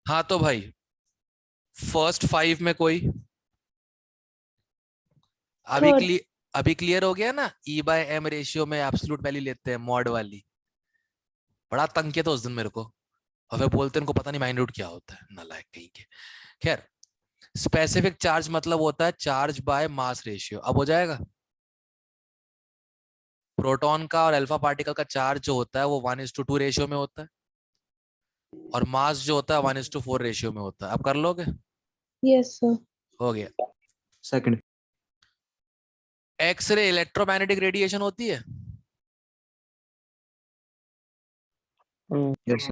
हाँ तो भाई फर्स्ट 5 में कोई अभी थर्ड। क्लियर, अभी क्लियर हो गया ना। ई बाय एम रेशियो में एब्सोल्यूट वैल्यू लेते हैं मॉड वाली। बड़ा तंग किया था उस दिन मेरे को, और फिर बोलते हैं उनको पता नहीं माइन्यूट क्या होता है, नालायक कहीं के। खैर, स्पेसिफिक चार्ज मतलब होता है चार्ज बाय मास रेशियो। अब हो जाएगा। प्रोटॉन का और अल्फा पार्टिकल का चार्ज जो होता है वो 1:2 रेशियो में होता है, और मास जो होता है 1:4 रेशियो में होता है। अब कर लोगे? Yes sir. हो गया। सेकंड। एक्सरे इलेक्ट्रोमैग्नेटिक रेडिएशन होती है। Yes.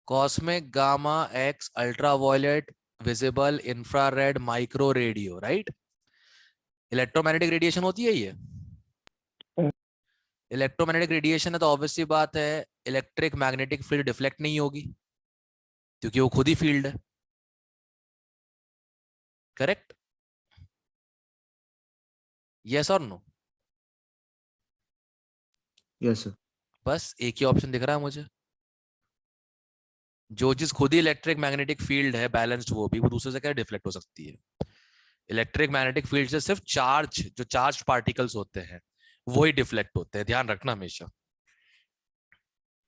Cosmic, gamma, x, ultraviolet, visible, infrared, micro, radio, right. Electromagnetic radiation होती है ये। इलेक्ट्रोमैग्नेटिक रेडिएशन है तो ऑब्वियस सी बात है इलेक्ट्रिक मैग्नेटिक फील्ड डिफ्लेक्ट नहीं होगी, क्योंकि वो खुद ही फील्ड है। करेक्ट? यस और नो? Yes sir. बस एक ही ऑप्शन दिख रहा है मुझे। जो चीज खुद ही इलेक्ट्रिक मैग्नेटिक फील्ड है बैलेंस्ड, वो दूसरे से क्या डिफ्लेक्ट हो सकती है? इलेक्ट्रिक मैग्नेटिक फील्ड से सिर्फ चार्ज, जो चार्ज पार्टिकल्स होते हैं वही डिफ्लेक्ट होते हैं, ध्यान रखना हमेशा।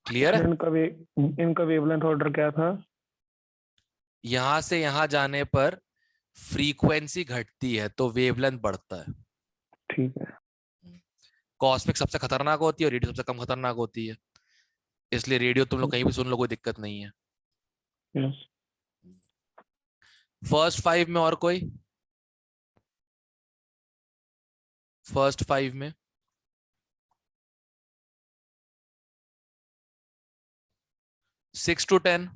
क्लियर है? इनका वेवलेंथ ऑर्डर क्या था? यहां से यहां जाने पर फ्रीक्वेंसी घटती है तो वेवलेंथ बढ़ता है। ठीक है। कॉस्मिक सबसे खतरनाक होती है और रेडियो सबसे कम खतरनाक होती है, इसलिए रेडियो तुम लोग कहीं भी सुन लो, कोई दिक्कत नहीं है। यस। फर्स्ट 5 में और कोई? फर्स्ट 5 में 6 to 10।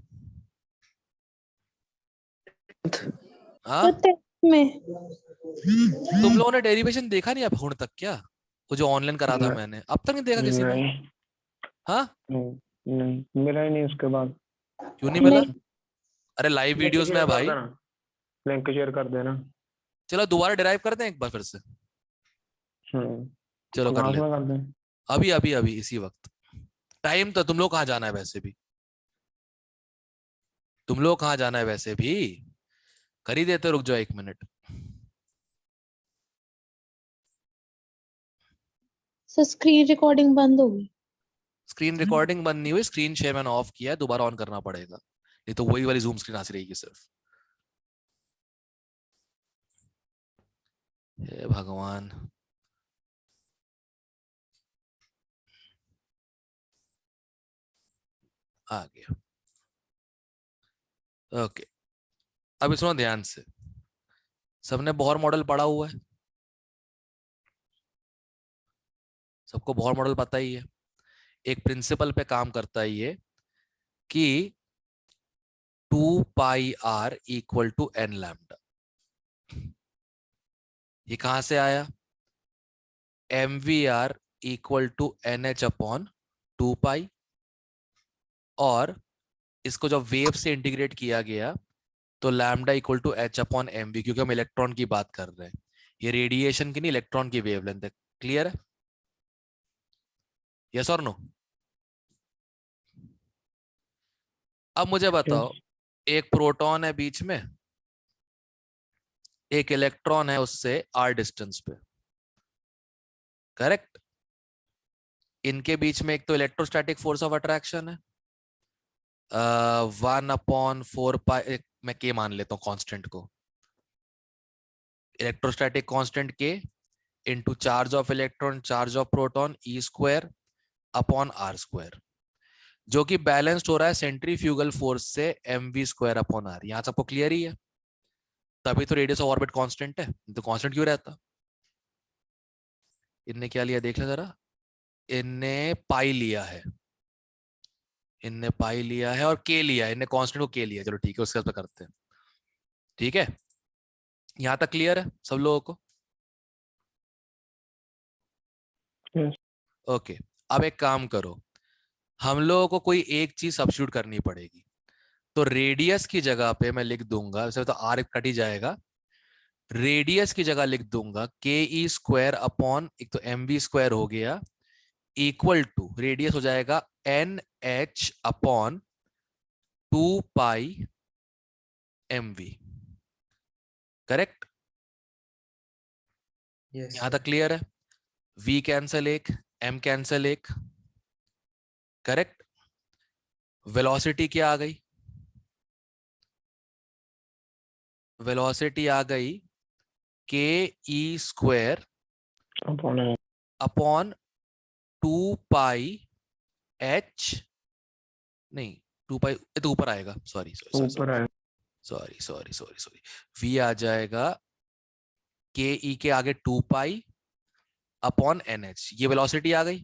हाँ, तो 10 में तुम लोगों ने डेरिवेशन देखा नहीं अब हुण तक क्या? वो जो ऑनलाइन करा था नहीं। मैंने, अब तक नहीं देखा किसी ने? नहीं हाँ, नहीं नहीं, मिला ही नहीं उसके बाद। क्यों नहीं मिला? नहीं। अरे लाइव लिंक वीडियोस में शेयर है कर भाई। देना, लिंक शेयर कर देना। चलो दोबारा डिराइव करते हैं एक बार फिर से। चलो कर लास्ट में लेते। कर दें। अभी अभी अभी इसी वक्त। टाइम तो तुम लोग कहाँ जाना है वैसे भी? तुम लोग कहाँ जाना है वैसे भी? कर ही देते, रुक जाओ 1 मिनट। सर स्क्रीन रिकॉर्डिंग बंद होगी। स्क्रीन रिकॉर्डिंग बंद नहीं हुई, स्क्रीन शेयर मैंने ऑफ किया है, दोबारा ऑन करना पड़ेगा, नहीं तो वही वाली जूम स्क्रीन आ रहेगी सिर्फ। हे भगवान। आ गया। ओके, अब सुनो ध्यान से। सबने बोहर मॉडल पढ़ा हुआ है? सबको बोहर मॉडल पता ही है। एक प्रिंसिपल पे काम करता है ये, कि 2πr equal to N lambda. ये कहां से आया? mvr equal to nh upon 2π, और इसको जब वेव से इंटीग्रेट किया गया तो lambda equal to h upon m v, क्योंकि हम इलेक्ट्रॉन की बात कर रहे हैं। ये रेडिएशन की नहीं, इलेक्ट्रॉन की वेवलेंथ है। क्लियर है? यस और नो? अब मुझे बताओ, यस। एक प्रोटॉन है बीच में, एक इलेक्ट्रॉन है उससे r डिस्टेंस पे। करेक्ट? इनके बीच में एक तो इलेक्ट्रोस्टैटिक फोर्स ऑफ अट्रैक्शन है 1/4π, मैं के मान लेता हूँ कांस्टेंट को। इलेक्ट्रोस्टैटिक कांस्टेंट के into charge of electron, charge of proton, e square upon r square, जो कि बैलेंस्ड हो रहा है सेंट्रीफ्यूगल फोर्स से m v square upon r. यहां सबको क्लियर ही है? तभी तो रेडियस ऑफ ऑर्बिट कांस्टेंट है, तो कांस्टेंट क्यों रहता? इनने क्या लिया देख ले जरा। इनने पाई लिया है, इनने पाई लिया है और के लिया है, इनने कांस्टेंट को के लिया। चलो ठीक है, उसके बाद करते हैं। ठीक है, यहां तक क्लियर है सब लोगों को? यस। ओके, अब एक काम करो, हम लोगों को कोई एक चीज सब्स्टिट्यूट करनी पड़ेगी। तो रेडियस की जगह पे मैं लिख दूंगा, वैसे तो आर कट ही जाएगा, रेडियस की जगह लिख दूंगा के ई स्क्वायर अपॉन, एक तो एम वी स्क्वायर हो गया, इक्वल टू रेडियस हो जाएगा n H upon 2 pi m v. Correct? Yes, यहां sir. तक क्लियर है? v कैंसल एक, m कैंसल एक। करेक्ट? वेलोसिटी क्या आ गई? वेलोसिटी आ गई के ई square upon upon 2 pi h, नहीं 2 पाई तो ऊपर आएगा, सॉरी सॉरी ऊपर है। Sorry sorry sorry sorry, v आ जाएगा के ई के आगे 2 पाई अपॉन एन एच, ये वेलोसिटी आ गई।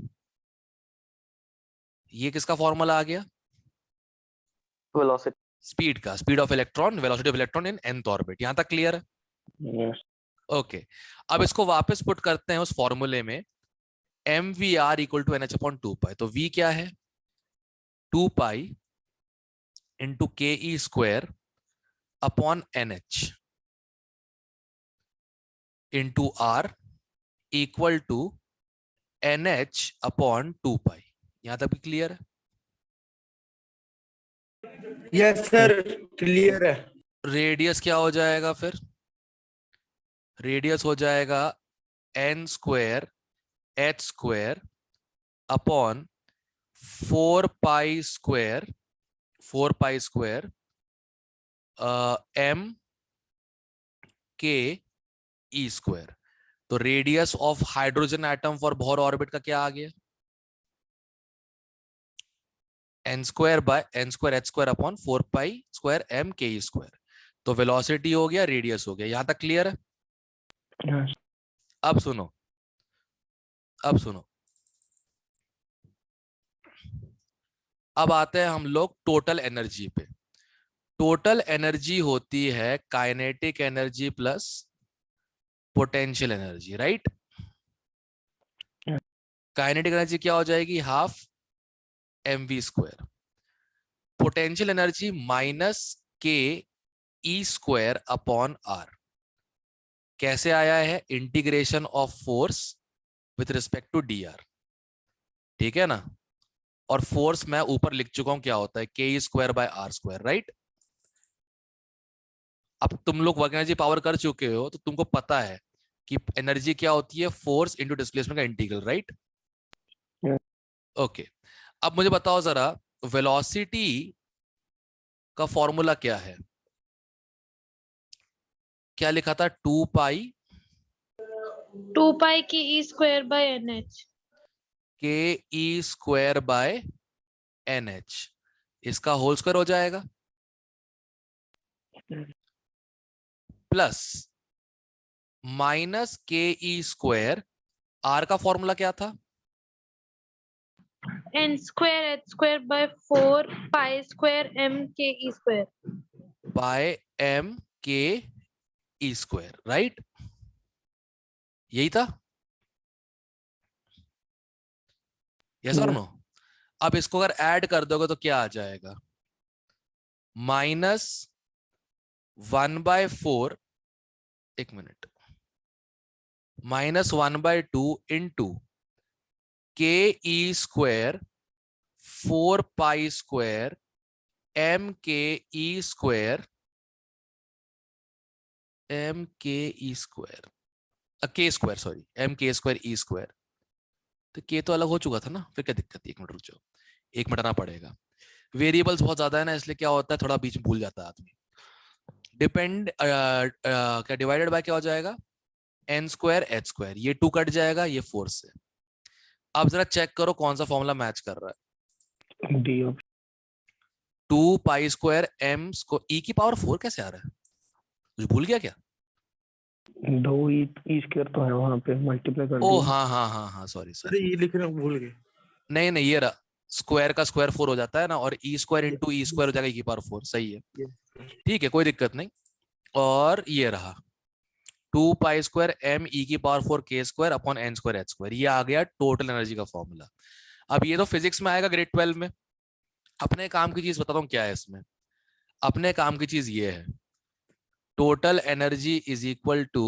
ये किसका फॉर्मूला आ गया? वेलोसिटी। स्पीड का, speed of electron, velocity of electron in nth orbit. यहां तक क्लियर है? यस। ओके, अब इसको वापस पुट करते हैं उस फॉर्मूले में, M V R equal to N H upon 2 pi. तो v क्या है? 2 pi into K E square upon N H into R equal to N H upon 2 pi. यहां तक भी क्लियर है? यस सर, क्लियर है। रेडियस क्या हो जाएगा फिर? रेडियस हो जाएगा N square H square upon 4 pi square, 4 pi square M के ई स्क्वायर। तो radius of hydrogen atom for Bohr orbit का क्या आ गया? N square by n square H square upon 4 pi square M के ई स्क्वायर। तो वेलोसिटी हो गया, रेडियस हो गया। यहां तक क्लियर है? यस। अब सुनो, अब सुनो, अब आते हैं हम लोग टोटल एनर्जी पे। टोटल एनर्जी होती है kinetic energy plus potential energy, right? Kinetic energy क्या हो जाएगी? Half m v square. Potential energy minus k ई स्क्वायर अपॉन आर। कैसे आया है? Integration of force with respect to d r. ठीक है ना? और फोर्स मैं ऊपर लिख चुका हूं क्या होता है, K E square by R square, right? अब तुम लोग वर्क एनर्जी पावर कर चुके हो तो तुमको पता है कि एनर्जी क्या होती है, फोर्स इंटू डिस्प्लेसमेंट का इंटीग्रल, राइट? Yeah. ओके, अब मुझे बताओ जरा, वेलोसिटी का फॉर्मूला क्या है? क्या लिखा था? 2 पाई 2 pi k e square by n h. K E square by n h, इसका होल स्क्वायर हो जाएगा प्लस माइनस के ई स्क्वायर, आर का फॉर्मूला क्या था? N square H square by 4 pi square M के ई स्क्वायर। बाय एम के E square, right? यही था? यस और नो? अब इसको अगर ऐड कर दोगे तो क्या आ जाएगा? माइनस 1/4, एक minute, minus 1/2 into K E square 4 pi square M के ई स्क्वायर, एम के ई स्क्वायर, के स्क्वायर, सॉरी, एम के स्क्वायर ई स्क्वायर। तो के तो अलग हो चुका था ना, फिर क्या दिक्कत है? एक मिनट रुक जाओ, एक मिनट आना पड़ेगा। वेरिएबल्स बहुत ज्यादा है ना, इसलिए क्या होता है, थोड़ा बीच में भूल जाता है आदमी। डिपेंड क्या डिवाइडेड बाय क्या हो जाएगा? N square H square. ये 2 कट जाएगा, ये 4 से। अब जरा चेक करो कौन सा फॉर्मूला मैच कर रहा है। डी 2 पाई स्क्वायर एम को ई की पावर 4 कैसे आ रहा है? कुछ भूल गया क्या? 2 ई स्क्वायर तो है वहां पे, मल्टीप्लाई कर ओ दिया। हाँ हाँ हाँ हाँ, सॉरी अरे सॉरी, ये लिखना भूल गए। नहीं नहीं, ये रहा, स्क्वायर का स्क्वायर 4 हो जाता है ना, और E square into E square हो जाएगा, ई की पावर 4। सही है, ठीक है, कोई दिक्कत नहीं। और ये रहा 2 पाई स्क्वायर एम ई की power 4 k square upon n square H square. ये आ गया टोटल एनर्जी का फॉर्मूला। अब ये तो फिजिक्स में आएगा ग्रेड 12 में। अपने काम की चीज बताता हूँ क्या है इसमें। अपने काम की चीज ये है, total energy is equal to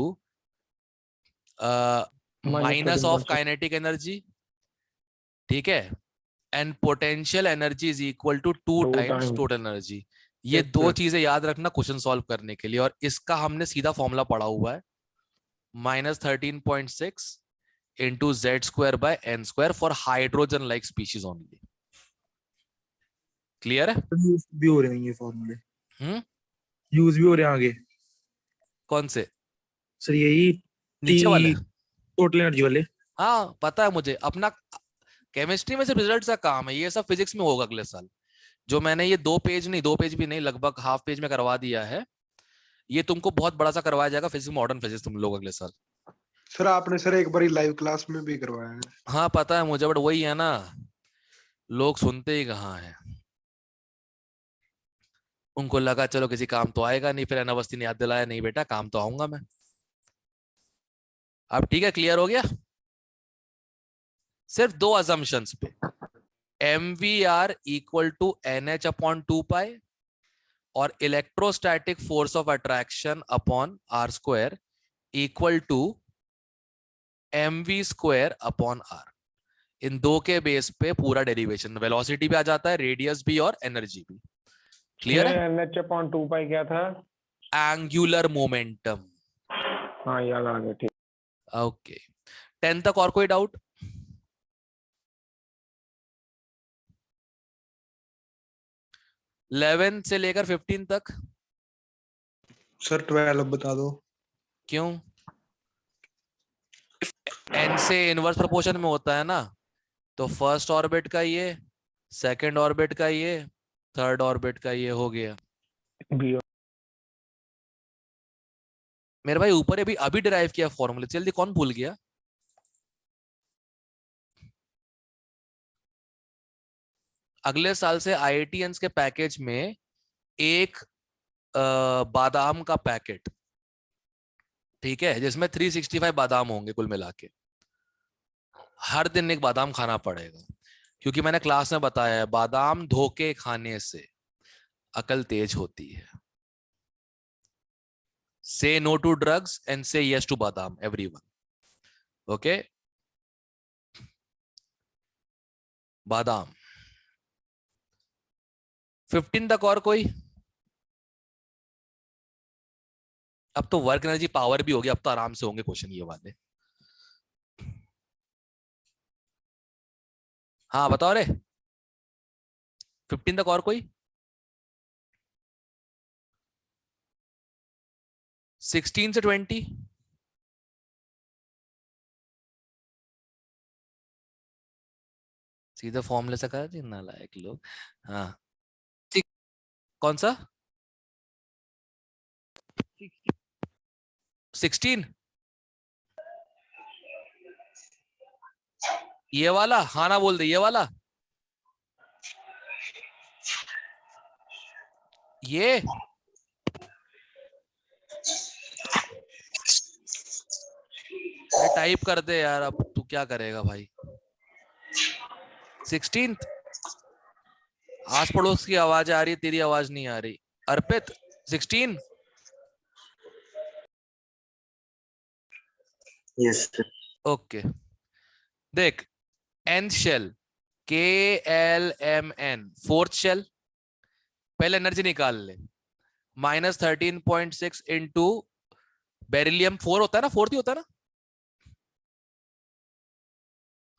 minus of -13.6 kinetic energy, ठीक है, and potential energy is equal to 2 2 times times total energy. ये Yes, दो sir. चीजें याद रखना क्वेश्चन सॉल्व करने के लिए, और इसका हमने सीधा फॉर्मूला पढ़ा हुआ है, -13.6 into z square by n square for hydrogen like species only. Clear है? यूज भी हो रहे हैं ये फॉर्मूले, हम्म, यूज भी हो रहे हैं आगे कौन से? सर, यही नीचे वाले? टी टोटल एनर्जी वाले। हाँ पता है मुझे, अपना केमिस्ट्री में सिर्फ रिजल्ट का काम है, ये सब फिजिक्स में होगा अगले साल। जो मैंने ये 2 पेज भी नहीं, लगभग हाफ पेज में करवा दिया है, ये तुमको बहुत बड़ा सा करवाया जाएगा फिजिक्स, मॉडर्न फिजिक्स, तुम लोग अगले साल। सर आपने सर एक बार लाइव क्लास में भी करवाया है। हाँ पता है मुझे, बट वही है ना, लोग सुनते ही कहाँ है। उनको लगा चलो किसी काम तो आएगा नहीं, फिर अनावस्थी ने याद दिलाया, नहीं बेटा काम तो आऊंगा मैं। अब ठीक है, क्लियर हो गया? सिर्फ 2 असम्पशंस पे, mvr equal to nh upon 2 pi और electrostatic force of attraction upon r square equal to mv square upon r। इन दो के बेस पे पूरा डेरिवेशन, वेलोसिटी भी आ जाता है, रेडियस भी और एनर्जी भी। क्लियर है? NH/2 पाई क्या था? Angular momentum. हाँ याद आ गया, ठीक। ओके, 10 तक और कोई डाउट? इलेवन से लेकर 15 तक? सर 12 बता दो। क्यों? n से इनवर्स प्रोपोर्शन में होता है ना, तो फर्स्ट ऑर्बिट का ये, सेकंड ऑर्बिट का ये, थर्ड ऑर्बिट का ये हो गया। बी मेरे भाई ऊपर अभी अभी डिराइव किया फॉर्मूले, जल्दी कौन भूल गया? अगले साल से IITians के पैकेज में एक बादाम का पैकेट, ठीक है, जिसमें 365 बादाम होंगे कुल मिला के। हर दिन एक बादाम खाना पड़ेगा, क्योंकि मैंने क्लास में बताया है, बादाम धोके खाने से अकल तेज होती है। से नो टू ड्रग्स एंड से यस टू बादाम एवरीवन। ओके, बादाम 15 तक और कोई? अब तो वर्क एनर्जी पावर भी होगी, अब तो आराम से होंगे क्वेश्चन ये वाले। हाँ बताओ रे, 15 तक और कोई? 16 से 20? सीधे फॉर्मूले से कर दी नालायक लोग। हाँ, कौन सा 16? ये वाला? हाँ ना बोल दे, ये वाला, ये टाइप कर दे यार, अब तू क्या करेगा भाई। 16? आस पड़ोस की आवाज आ रही है, तेरी आवाज नहीं आ रही। अर्पित 16? Yes, sir. ओके, देख, nth shell KLMN, fourth shell, पहले एनर्जी निकाल ले, -13.6 इंटू बेरिलियम 4 होता है ना, फोर्थ ही होता है ना?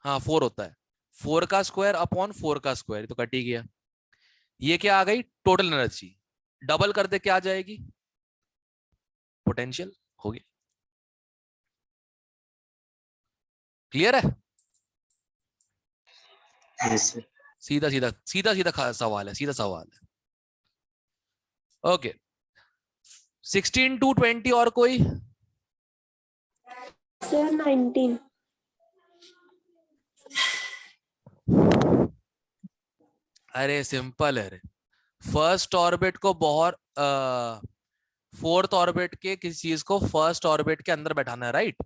हाँ 4 होता है, 4 का स्क्वायर अपॉन 4 का स्क्वायर, तो कट ही गया। ये क्या आ गई? Total energy. डबल कर दे, क्या आ जाएगी? पोटेंशियल। हो गया, क्लियर है? Yes, sir. सीधा सीधा सीधा सीधा सवाल है, सीधा सवाल है। ओके, 16 to 20 और कोई? सर 19। अरे सिंपल है रे, फर्स्ट ऑर्बिट को बहुत फोर्थ ऑर्बिट के किसी चीज को फर्स्ट ऑर्बिट के अंदर बैठाना है, राइट?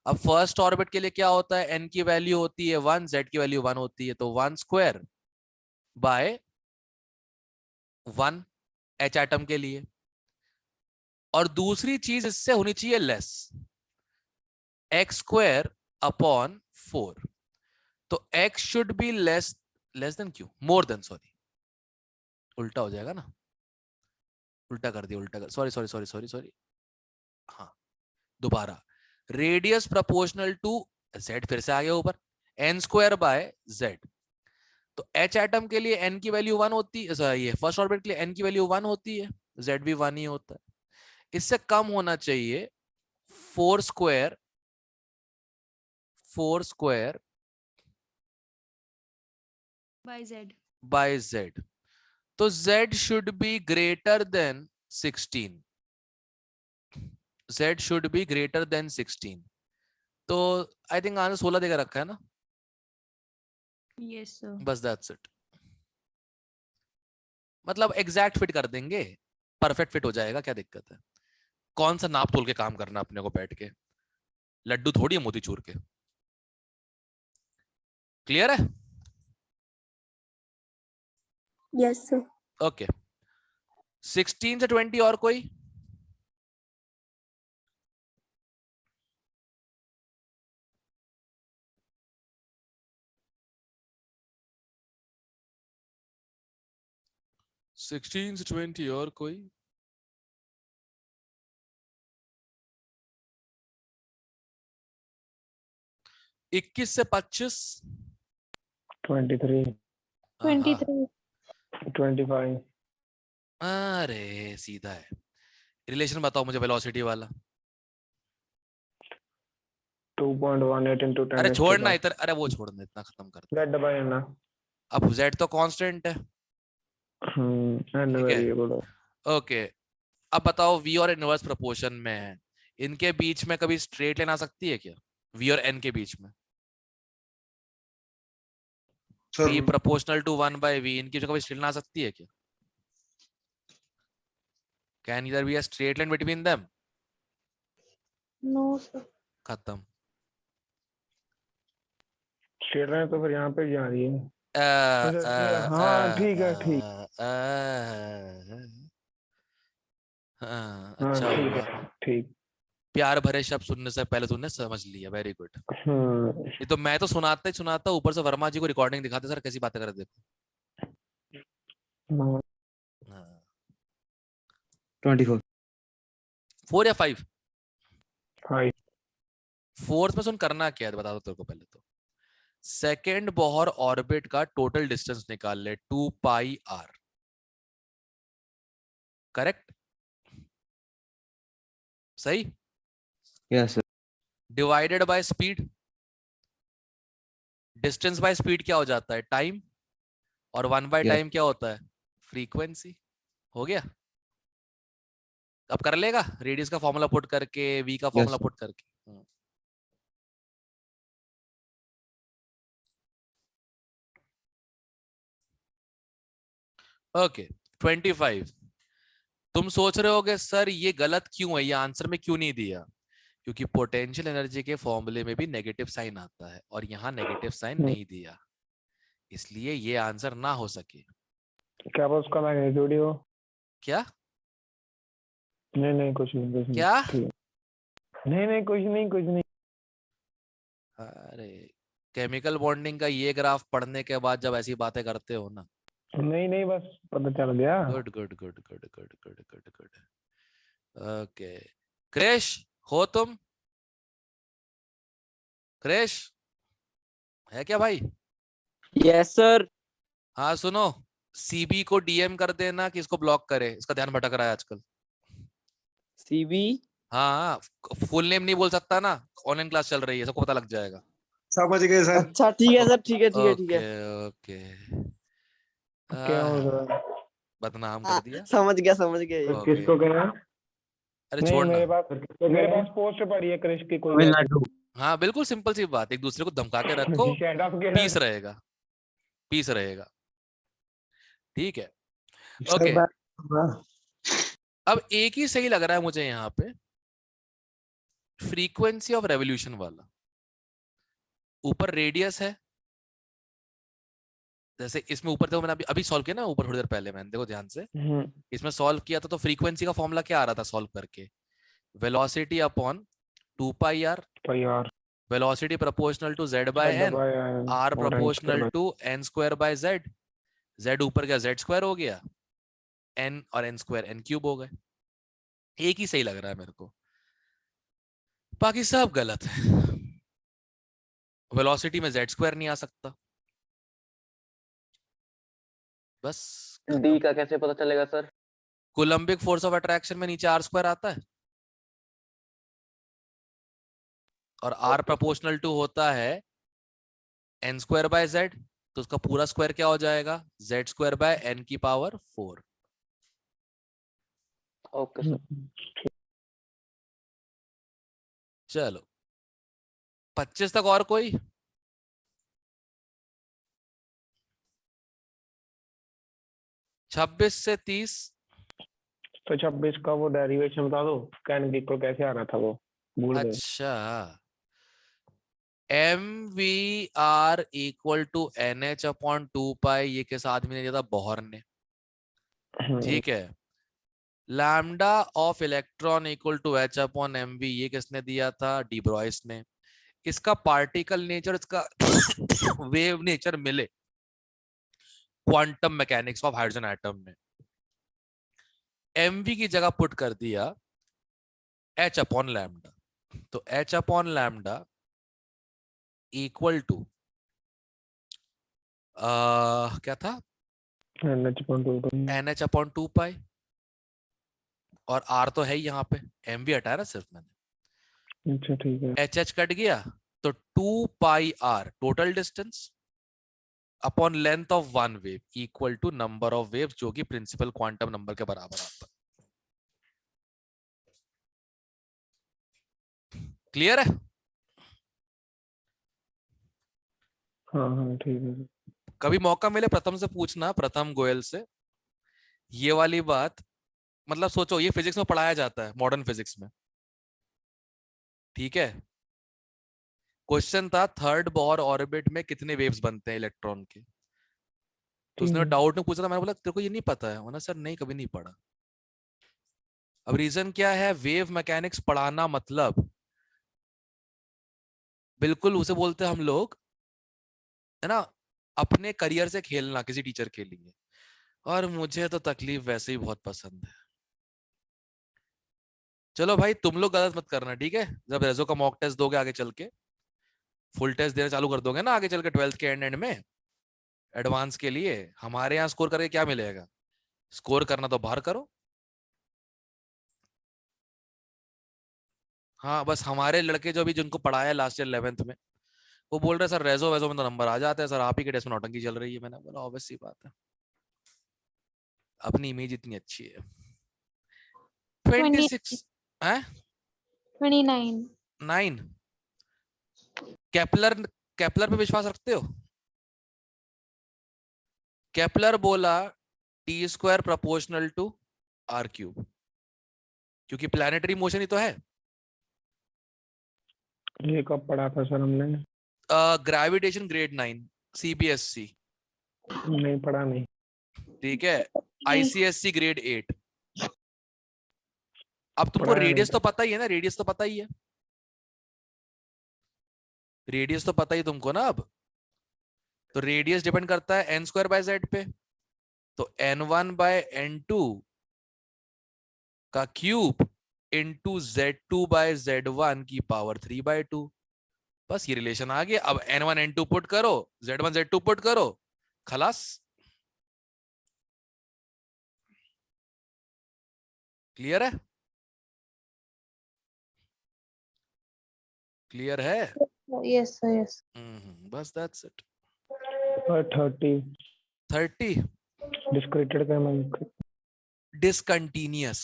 अब फर्स्ट ऑर्बिट के लिए क्या होता है, n की वैल्यू होती है 1, z की वैल्यू 1 होती है, तो 1 स्क्वायर बाय 1 H एटम के लिए, और दूसरी चीज इससे होनी चाहिए लेस, x² अपॉन 4। तो x should be less than क्यों, मोर देन, सॉरी उल्टा हो जाएगा ना, उल्टा कर दिया, उल्टा कर, sorry sorry sorry sorry sorry, हाँ दोबारा, रेडियस प्रोपोर्शनल टू z, फिर से आ गया ऊपर, n² बाय z। तो h एटम के लिए n की वैल्यू 1 होती है, ये फर्स्ट ऑर्बिट के लिए n की वैल्यू 1 होती है, z भी 1 ही होता है। इससे कम होना चाहिए 4² by z. by z। तो z should be greater than 16, z should be greater than 16। तो आई थिंक आंसर 16 देकर रखा है ना, Yes, sir. बस दैट्स इट। मतलब एग्जैक्ट फिट कर देंगे, परफेक्ट फिट हो जाएगा, क्या दिक्कत है, कौन सा नाप तोल के काम करना अपने को बैठ के, लड्डू थोड़ी है मोतीचूर के। क्लियर है? Yes, sir. ओके 16 से 20 और कोई? सिक्सटीन से 20 और कोई? इक्कीस से 25? 23, 23. 25, अरे सीधा है। रिलेशन बताओ मुझे वेलोसिटी वाला। 2.18 into 10 अरे raised to छोड़ना 5. इधर, अरे वो छोड़ना, इतना खत्म कर दो। Z by N. अब z तो कांस्टेंट है, And ठीक है। variable. ओके अब बताओ v और इनवर्स प्रोपोर्शन में है, इनके बीच में कभी स्ट्रेट लाइन आ सकती है क्या, v और n के बीच में? Sir v proportional to 1/v, इनकी जो कभी स्ट्रेट लाइन आ सकती है क्या? Can either be a straight line between them? No, sir. खत्म। स्ट्रेट लाइन तो फिर यहाँ पे जा रही है। हाँ ठीक है, ठीक। हाँ अच्छा ठीक हुआ, है, ठीक। प्यार भरे शब्द सुनने से पहले तूने समझ लिया, वेरी गुड। हाँ ये तो मैं तो सुनाता ही सुनाता, ऊपर से वर्मा जी को रिकॉर्डिंग दिखाते, सर कैसी बातें कर रहे, देखो। 24. 4 या 5? 5. फोर्थ में सुन करना क्या है बता दो तेरे को पहले तो। सेकेंड बोहर ऑर्बिट का टोटल डिस्टेंस निकाल ले, 2πr, करेक्ट? सही। Yes, sir. Divided by speed, distance by speed क्या हो जाता है, टाइम, और 1 बाय Yes. टाइम क्या होता है, फ्रीक्वेंसी। हो गया? अब कर लेगा रेडियस का फॉर्मूला पुट करके, v का फॉर्मूला sir. पुट करके। ओके 25। तुम सोच रहे होगे सर ये गलत क्यों है, ये आंसर में क्यों नहीं दिया? क्योंकि पोटेंशियल एनर्जी के फॉर्मूले में भी नेगेटिव साइन आता है और यहाँ नेगेटिव साइन नहीं दिया, इसलिए ये आंसर ना हो सके। क्या बस उसका मैग्नीट्यूड हो? क्या नहीं कुछ नहीं, क्या? नहीं कुछ नहीं। अरे केमिकल बॉन्डिंग का ये ग्राफ पढ़ने के बाद जब ऐसी बातें करते हो ना, नहीं बस पता चल गया। Good good good good good good good good. Okay Krish हो तुम? क्रिश है क्या भाई? Yes sir. हाँ सुनो, सीबी को डीएम कर देना कि इसको ब्लॉक करे, इसका ध्यान भटक रहा है आजकल। सीबी? हाँ फुल नेम नहीं बोल सकता ना, ऑनलाइन क्लास चल रही है, सबको पता लग जाएगा। समझ गए सर। अच्छा ठीक है सर, ठीक है ठीक है ठीक है। ओके क्या हो रहा है? बदनाम कर दिया। समझ गया ये। ओके। किसको कहना? अरे नहीं छोड़ ना। मेरे पास पोस्ट पड़ी है क्रिश की कोई। हाँ बिल्कुल सिंपल सी बात, एक दूसरे को धमका के रखो, पीस रहेगा, पीस रहेगा, ठीक है। ओके अब एक ही सही लग रहा है मुझे यहाँ पे, फ्रीक्वेंसी ऑफ रेवोल्यूशन वाला। ऊपर रेडियस है, जैसे इसमें ऊपर देखो, मैंने अभी अभी सॉल्व किया ना ऊपर थोड़ी देर पहले, मैंने देखो ध्यान से, इसमें सॉल्व किया था तो फ्रीक्वेंसी का फॉर्मूला क्या आ रहा था सॉल्व करके, वेलोसिटी अपॉन 2 पाई आर, यार velocity proportional to z by n, r proportional to n square by z, z ऊपर गया z स्क्वायर हो गया, n और n स्क्वायर n क्यूब हो गए। एक ही सही लग रहा है मेरे को, बाकी सब गलत है। वेलोसिटी में z स्क्वायर नहीं आ सकता, बस। डी का कैसे पता चलेगा sir? Coulombic force of attraction में नीचे r स्क्वायर आता है, और r प्रोपोर्शनल टू होता है n स्क्वायर बाय z, तो उसका पूरा स्क्वायर क्या हो जाएगा, z स्क्वायर बाय n की पावर 4। Okay sir. चलो 25 तक और कोई? छब्बीस से 30। तो 26 का वो डेरिवेशन बता दो, कैन इक्वल कैसे आना था वो भूल गए। अच्छा, MVR equal to NH upon 2 pi, ये किस आदमी ने दिया था, बोहर ने, ठीक है। Lambda of electron equal to H upon MV, ये किसने दिया था, डी ब्रॉयस ने। इसका पार्टिकल नेचर, इसका वेव नेचर मिले quantum mechanics of hydrogen atom में, MV की जगह पुट कर दिया H अपॉन लैम्डा, तो H upon lambda equal to क्या था, NH अपॉन 2 पाई, और R तो है ही यहाँ पे, MV हटाया ना सिर्फ मैंने। अच्छा ठीक है। HH कट गया तो 2 pi R total distance upon length of one wave equal to number of wave, जो कि प्रिंसिपल क्वांटम नंबर के बराबर आता है। क्लियर है? हाँ ठीक है। कभी मौका मिले प्रथम से पूछना, प्रथम गोयल से, ये वाली बात, मतलब सोचो ये फिजिक्स में पढ़ाया जाता है, मॉडर्न फिजिक्स में, ठीक है। क्वेश्चन था थर्ड बोर ऑर्बिट में कितने वेव्स बनते हैं इलेक्ट्रॉन के, तो उसने डाउट में पूछा था, मैंने बोला तेरे को ये नहीं पता है, मैंने सर नहीं कभी नहीं पढ़ा। अब रीजन क्या है, वेव मैकेनिक्स पढ़ाना मतलब बिल्कुल उसे बोलते हैं हम लोग, है ना, अपने करियर से खेलना किसी टीचर के लिए, और मुझे तो तकलीफ वैसे ही बहुत पसंद है। चलो भाई तुम लोग गलत मत करना, ठीक है, जब रेजो का मॉक टेस्ट दोगे आगे चल के, फुल टेस्ट देना चालू कर दोगे ना आगे चल के 12th के एंड में, एडवांस के लिए, हमारे यहाँ स्कोर करके क्या मिलेगा, स्कोर करना तो बाहर करो। हाँ बस हमारे लड़के जो भी जिनको पढ़ाया लास्ट ईयर 11th में, वो बोल रहे सर रेजो वेजो में तो नंबर आ जाते हैं सर, आप ही के टेस्ट में नौटंकी चल रही है। मैंने बोला ऑब्वियस सी बात है, अपनी इमेज इतनी अच्छी है। 26 है 29 9। केपलर, केपलर पे विश्वास रखते हो? केपलर बोला t square proportional to r cube, क्योंकि प्लैनेटरी मोशन ही तो है। ये कब पढ़ा था सर हमने? ग्रेविटेशन ग्रेड 9 CBSC, नहीं पढ़ा नहीं। ठीक है, ICSC ग्रेड 8। अब तुमको पढ़ा रेडियस नहीं। तो पता ही है ना, रेडियस तो पता ही है, रेडियस तो पता ही तुमको ना। अब तो रेडियस डिपेंड करता है n स्क्वायर बाय z पे, तो n1 बाय n2 का cube into z2 bye z1 की पावर 3/2। बस ये रिलेशन आ गया। अब n1 n2 पुट करो, z1 z2 पुट करो, खलास। क्लियर है? क्लियर है? yes sir yes बस दैट्स इट। 30 30 डिस्क्रिटेड का मैं डिसकंटिन्यूअस,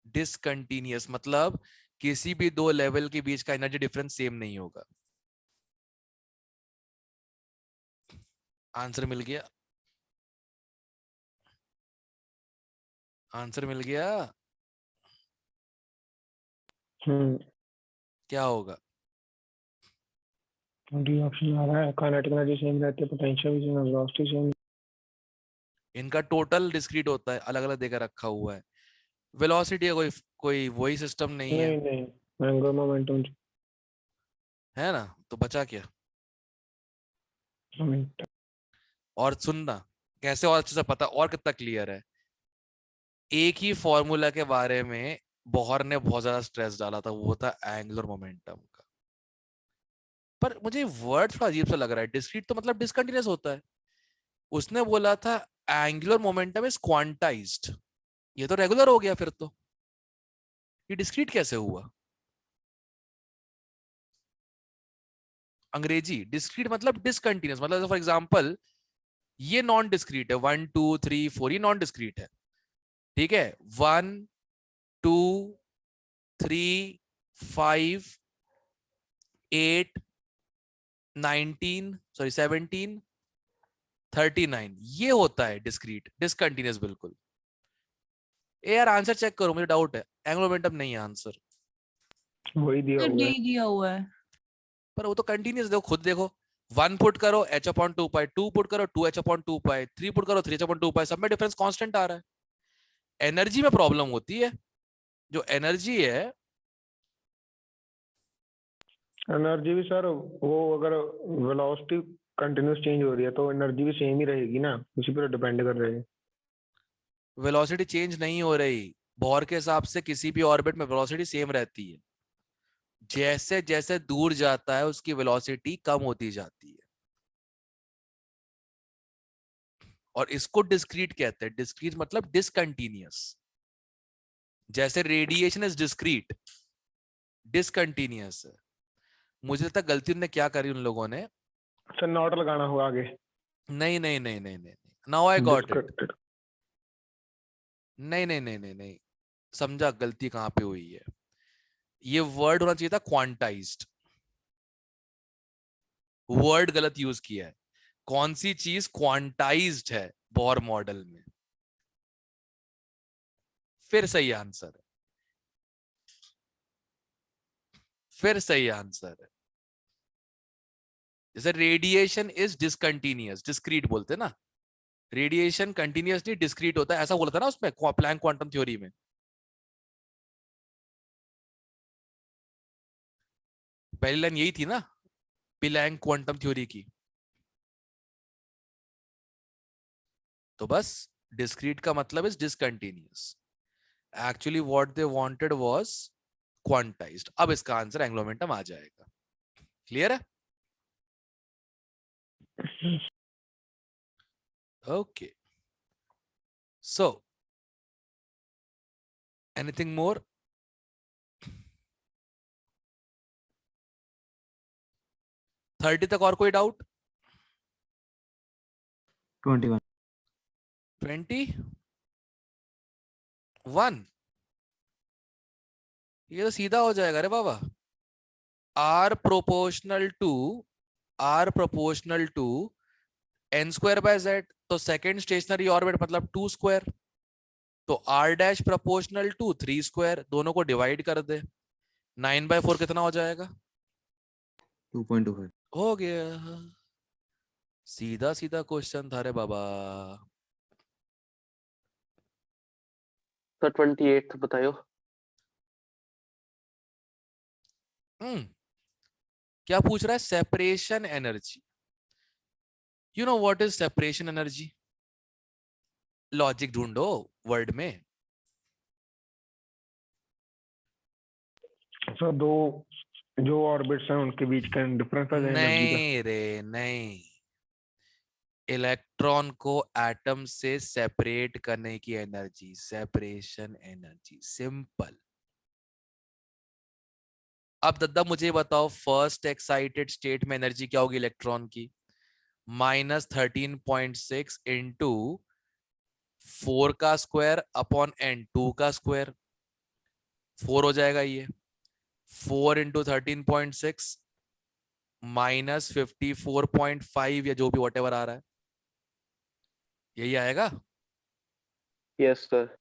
डिसकंटिन्यूअस मतलब किसी भी दो लेवल के बीच का एनर्जी डिफरेंस सेम नहीं होगा। आंसर मिल गया, आंसर मिल गया। क्या होगा? डी ऑप्शन आ रहा है, काइनेटिक एनर्जी सेम रहती है, पोटेंशियल भी सेम, वेलोसिटी सेम। इनका टोटल डिस्क्रीट होता है, अलग अलग देकर रखा हुआ है। वेलोसिटी का कोई कोई वही सिस्टम नहीं है, नहीं एंगुलर मोमेंटम है ना, तो बचा क्या। और सुनना कैसे और अच्छे से पता और कितना क्लियर है। एक ही फॉर्मूला के बारे में बोहर ने बहुत ज्यादा स्ट्रेस डाला था, वो था एंगुलर मोमेंटम का। पर मुझे वर्ड थोड़ा अजीब सा लग रहा है, डिस्क्रीट तो मतलब डिसकंटिन्यूअस होता है। उसने बोला था एंगुलर मोमेंटम इज क्वांटाइज्ड, ये तो रेगुलर हो गया, फिर तो ये डिस्क्रीट कैसे हुआ। अंग्रेजी डिस्क्रीट मतलब डिसकंटिन्यूअस, मतलब फॉर एग्जांपल ये नॉन डिस्क्रीट है, 1 2 3 4 ये नॉन डिस्क्रीट है, ठीक है। 1 2 3 5 8 19 सॉरी 17 39 ये होता है डिस्क्रीट, डिसकंटिन्यूअस बिल्कुल। ए यार आंसर चेक करो, मुझे डाउट है, एंगुलर मोमेंटम नहीं है आंसर, वही दिया तो हुआ डी है। दिया हुआ है। पर वो तो कंटिन्यूअस, देखो खुद देखो, 1 पुट करो h/2 पाई, 2 पुट करो 2h/2 पाई, 3 पुट करो 3h/2 पाई, सब में डिफरेंस कांस्टेंट आ रहा है। एनर्जी में प्रॉब्लम होती है, जो एनर्जी है एनर्जी भी सर, वो अगर वेलोसिटी कंटिन्यूस चेंज हो रही है तो एनर्जी भी सेम ही रहेगी ना, उसी पर डिपेंड कर रही है। वेलोसिटी चेंज नहीं हो रही, बोर के हिसाब से किसी भी ऑर्बिट में वेलोसिटी सेम रहती है, जैसे जैसे दूर जाता है उसकी वेलोसिटी कम होती जाती है, और इसको डिस्क्रीट कहते हैं। डिस्क्रीट मतलब डिसकंटिन्यूअस, जैसे रेडिएशन इज डिस्क्रीट, डिसकंटिन्यूअस है। मुझे लगता है गलती उन्होंने क्या करी उन लोगों ने, सर नॉट लगाना होगा आगे। नहीं नहीं नहीं नहीं नहीं, now I got it. Disconnected। नहीं नहीं नहीं नहीं नहीं, समझा गलती कहां पे हुई है। ये वर्ड होना चाहिए था क्वांटाइज्ड, वर्ड गलत यूज किया है। कौन सी चीज क्वांटाइज्ड है बोर मॉडल में, फिर सही आंसर है, फिर सही आंसर है। जैसे रेडिएशन इज डिसकंटिन्यूअस, डिस्क्रीट बोलते ना, रेडिएशन कंटिन्यूअसली डिस्क्रीट होता है, ऐसा बोला था ना उसमें प्लैंक क्वांटम थ्योरी में। पहली लाइन यही थी ना प्लैंक क्वांटम थ्योरी की। तो बस डिस्क्रीट का मतलब is discontinuous, actually what they wanted was quantized. अब इसका आंसर एंगुलर मोमेंटम आ जाएगा, क्लियर है। Okay, so anything more. Thirty तक और कोई डाउट। 21 21 ये तो सीधा हो जाएगा रे बाबा। R proportional to n square by z, तो सेकेंड स्टेशनरी ऑर्बिट मतलब 2 स्क्वायर, तो r dash proportional to 3 square, दोनों को डिवाइड कर दे, 9/4 कितना हो जाएगा, 2.25 हो गया। सीधा सीधा क्वेश्चन था रे बाबा। सर 28 बताओ। क्या पूछ रहा है, separation energy. You know what is separation energy, logic ढूंढो वर्ड में। सर दो जो ऑर्बिट्स हैं उनके बीच का डिफरेंस है एनर्जी का। नहीं रे नहीं, इलेक्ट्रॉन को एटम से सेपरेट करने की एनर्जी, सेपरेशन एनर्जी, सिंपल। अब दद्दा मुझे बताओ, फर्स्ट एक्साइटेड स्टेट में एनर्जी क्या होगी इलेक्ट्रॉन की, -13.6 इंटू 4 का स्क्वायर अपॉन n 2 का स्क्वायर, 4 हो जाएगा ये, 4 इंटू 13.6 -54.5 या जो भी वॉटेवर आ रहा है, यही आएगा। Yes sir.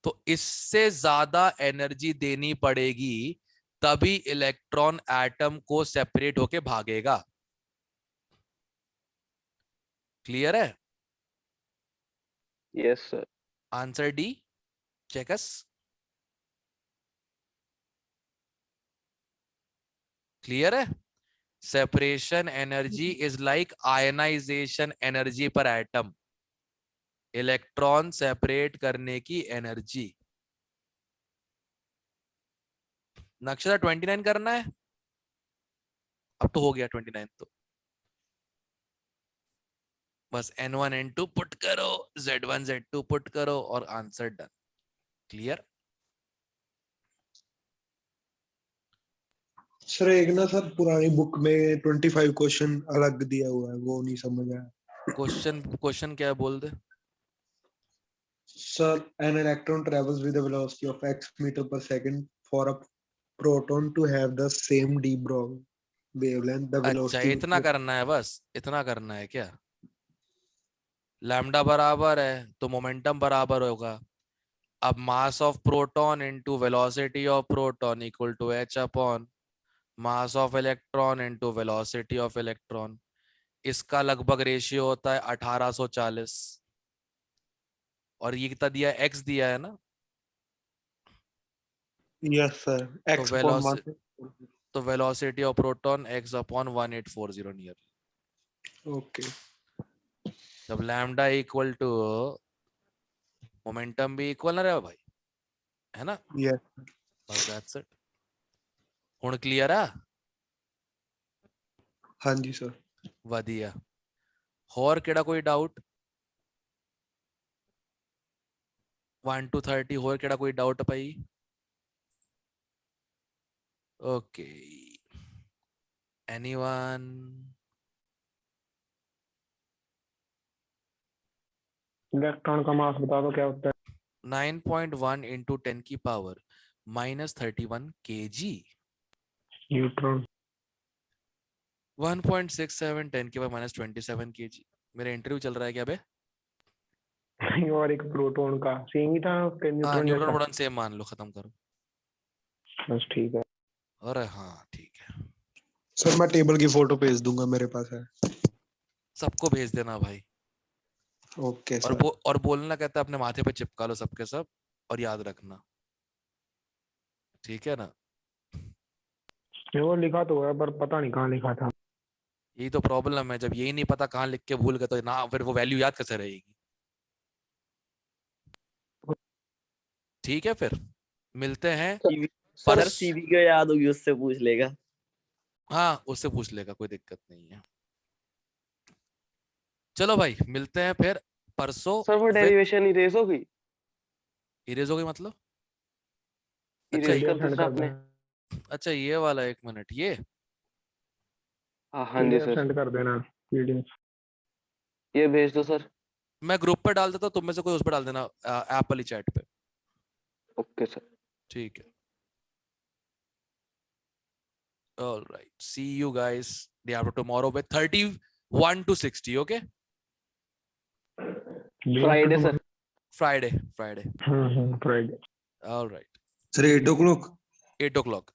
तो इससे ज्यादा एनर्जी देनी पड़ेगी, तभी इलेक्ट्रॉन एटम को सेपरेट होके भागेगा। क्लियर है? Yes, sir. Answer D, checks. Clear है? Separation energy is like ionisation energy per atom. Electron separate करने की एनर्जी। नक्शा 29 करना है। अब तो हो गया 29 तो बस n1 n2 पुट करो, z1 z2 पुट करो और आंसर डन। क्लियर? सर एक ना सर पुरानी बुक में 25 क्वेश्चन अलग दिया हुआ है, वो नहीं समझ आया। क्वेश्चन क्या है बोल दे। Sir, an electron travels with a velocity of x meter per second. For a proton to have the same de Broglie wavelength, the अच्छा velocity इतना करना है, बस इतना करना है क्या? लैम्डा बराबर है तो मोमेंटम बराबर होगा। अब mass of proton into velocity of proton equal to h upon mass of electron into velocity of electron. इसका लगभग रेशियो होता है 1840 और ये कितना दिया है? x दिया है ना, yes sir, तो x upon mass. तो velocity of proton x upon 1840 near. Okay. जब लैम्डा इक्वल टू मोमेंटम भी इक्वल ना रहे भाई, है ना? Yes. बस दैट्स इट। हुन क्लियर है? हाँ जी सर। वधिया। होर केड़ा कोई डाउट? 1 to 30 होर केड़ा कोई डाउट भाई? Okay, anyone? इलेक्ट्रॉन का मास बता दो क्या होता है। 9.1 into 10 की पावर -31 kg। न्यूट्रॉन 1.67 10 की पावर -27 kg। मेरा इंटरव्यू चल रहा है क्या बे? और एक प्रोटॉन का सेम ही था उसके हाँ, न्यूट्रॉन न्यूट्रॉन जैसा। प्रोटॉन सेम मान लो, खत्म करो। बस ठीक है। अरे हाँ ठीक है, सर मैं टेबल की फोटो भेज दूंगा, मेरे पास है। सबको भेज देना भाई। ओके और सर। और बोलना कहता है अपने माथे पे चिपका लो सबके सब, और याद रखना, ठीक है ना? वो लिखा तो है पर पता नहीं कहाँ लिखा था। यही तो प्रॉब्लम है, जब यही नहीं पता कहाँ लिख के भूल गए तो ना फिर वो वैल्यू याद कैसे रहेगी? ठीक है, फिर मिलते हैं सर परस। सीवी को याद होगी उससे पूछ लेगा। हाँ उससे पूछ लेगा, कोई दिक्कत नहीं है। चलो भाई मिलते हैं फिर परसों। सर वो डेरिवेशन इरेज हो गई? इरेज हो गई मतलब? अच्छा इरेज PDF कर सेंड दूसरा कर आपने? देना। अच्छा ये वाला, एक मिनट, ये हाँ जी PDF सर, सेंड कर देना PDF। ये भेज दो सर। मैं ग्रुप पे डाल देता हूँ, तुम में से कोई उस पर डाल देना, ऐप वाली चैट पे। Okay sir. ठीक है, all right, see you guys day after tomorrow with 31 to 60. Okay, Friday sir. Friday Friday. all right, sir 8 o'clock 8 o'clock